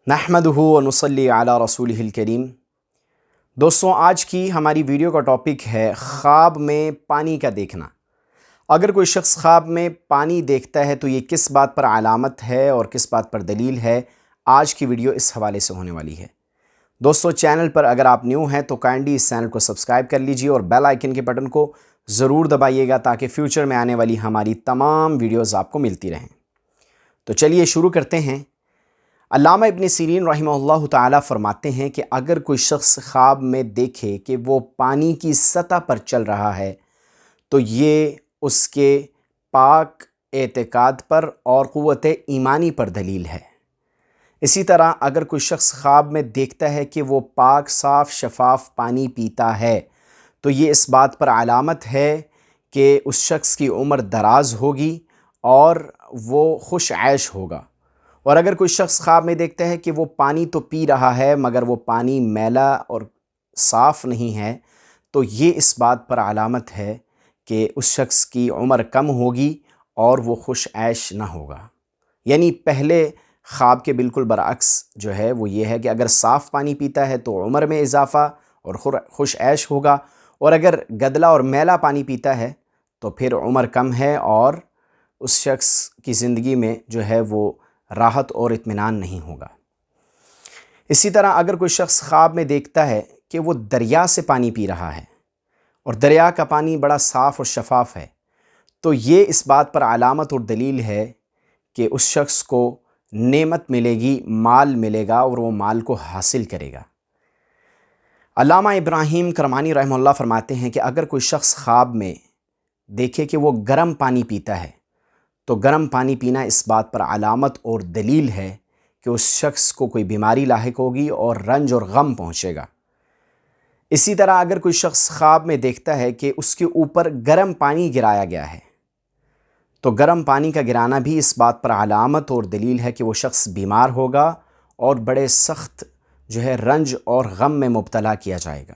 نحمدہ و نصلی علی رسولہ الکریم۔ دوستوں، آج کی ہماری ویڈیو کا ٹاپک ہے خواب میں پانی کا دیکھنا۔ اگر کوئی شخص خواب میں پانی دیکھتا ہے تو یہ کس بات پر علامت ہے اور کس بات پر دلیل ہے، آج کی ویڈیو اس حوالے سے ہونے والی ہے۔ دوستوں، چینل پر اگر آپ نیو ہیں تو کائنڈلی اس چینل کو سبسکرائب کر لیجئے اور بیل آئیکن کے بٹن کو ضرور دبائیے گا تاکہ فیوچر میں آنے والی ہماری تمام ویڈیوز آپ کو ملتی رہیں۔ تو چلیے شروع کرتے ہیں۔ علامہ ابن سیرین رحمہ اللہ تعالیٰ فرماتے ہیں کہ اگر کوئی شخص خواب میں دیکھے کہ وہ پانی کی سطح پر چل رہا ہے تو یہ اس کے پاک اعتقاد پر اور قوت ایمانی پر دلیل ہے۔ اسی طرح اگر کوئی شخص خواب میں دیکھتا ہے کہ وہ پاک صاف شفاف پانی پیتا ہے تو یہ اس بات پر علامت ہے کہ اس شخص کی عمر دراز ہوگی اور وہ خوش عیش ہوگا۔ اور اگر کوئی شخص خواب میں دیکھتا ہے کہ وہ پانی تو پی رہا ہے مگر وہ پانی میلا اور صاف نہیں ہے تو یہ اس بات پر علامت ہے کہ اس شخص کی عمر کم ہوگی اور وہ خوش عیش نہ ہوگا۔ یعنی پہلے خواب کے بالکل برعکس جو ہے وہ یہ ہے کہ اگر صاف پانی پیتا ہے تو عمر میں اضافہ اور خوش عیش ہوگا، اور اگر گدلا اور میلا پانی پیتا ہے تو پھر عمر کم ہے اور اس شخص کی زندگی میں جو ہے وہ راحت اور اطمینان نہیں ہوگا۔ اسی طرح اگر کوئی شخص خواب میں دیکھتا ہے کہ وہ دریا سے پانی پی رہا ہے اور دریا کا پانی بڑا صاف اور شفاف ہے تو یہ اس بات پر علامت اور دلیل ہے کہ اس شخص کو نعمت ملے گی، مال ملے گا اور وہ مال کو حاصل کرے گا۔ علامہ ابراہیم کرمانی رحمہ اللہ فرماتے ہیں کہ اگر کوئی شخص خواب میں دیکھے کہ وہ گرم پانی پیتا ہے تو گرم پانی پینا اس بات پر علامت اور دلیل ہے کہ اس شخص کو کوئی بیماری لاحق ہوگی اور رنج اور غم پہنچے گا۔ اسی طرح اگر کوئی شخص خواب میں دیکھتا ہے کہ اس کے اوپر گرم پانی گرایا گیا ہے تو گرم پانی کا گرانا بھی اس بات پر علامت اور دلیل ہے کہ وہ شخص بیمار ہوگا اور بڑے سخت جو ہے رنج اور غم میں مبتلا کیا جائے گا۔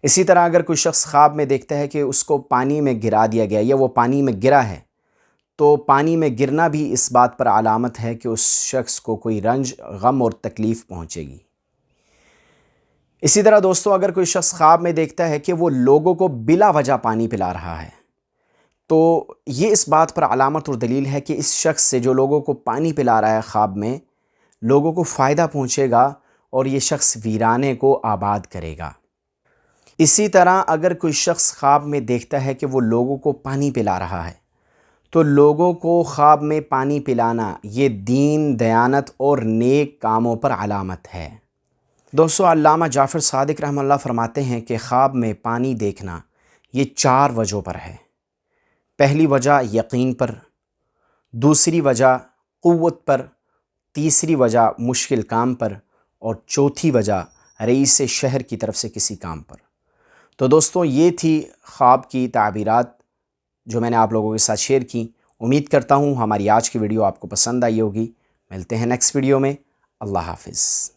اسی طرح اگر کوئی شخص خواب میں دیکھتا ہے کہ اس کو پانی میں گرا دیا گیا یا وہ پانی میں گرا ہے تو پانی میں گرنا بھی اس بات پر علامت ہے کہ اس شخص کو کوئی رنج، غم اور تکلیف پہنچے گی۔ اسی طرح دوستو، اگر کوئی شخص خواب میں دیکھتا ہے کہ وہ لوگوں کو بلا وجہ پانی پلا رہا ہے تو یہ اس بات پر علامت اور دلیل ہے کہ اس شخص سے جو لوگوں کو پانی پلا رہا ہے خواب میں، لوگوں کو فائدہ پہنچے گا اور یہ شخص ویرانے کو آباد کرے گا۔ اسی طرح اگر کوئی شخص خواب میں دیکھتا ہے کہ وہ لوگوں کو پانی پلا رہا ہے تو لوگوں کو خواب میں پانی پلانا یہ دین، دیانت اور نیک کاموں پر علامت ہے۔ دوستو، علامہ جعفر صادق رحمہ اللہ فرماتے ہیں کہ خواب میں پانی دیکھنا یہ 4 وجہوں پر ہے۔ پہلی وجہ یقین پر، دوسری وجہ قوت پر، تیسری وجہ مشکل کام پر، اور چوتھی وجہ رئیس شہر کی طرف سے کسی کام پر۔ تو دوستو، یہ تھی خواب کی تعبیرات جو میں نے آپ لوگوں کے ساتھ شیئر کی۔ امید کرتا ہوں ہماری آج کی ویڈیو آپ کو پسند آئی ہوگی۔ ملتے ہیں نیکسٹ ویڈیو میں۔ اللہ حافظ۔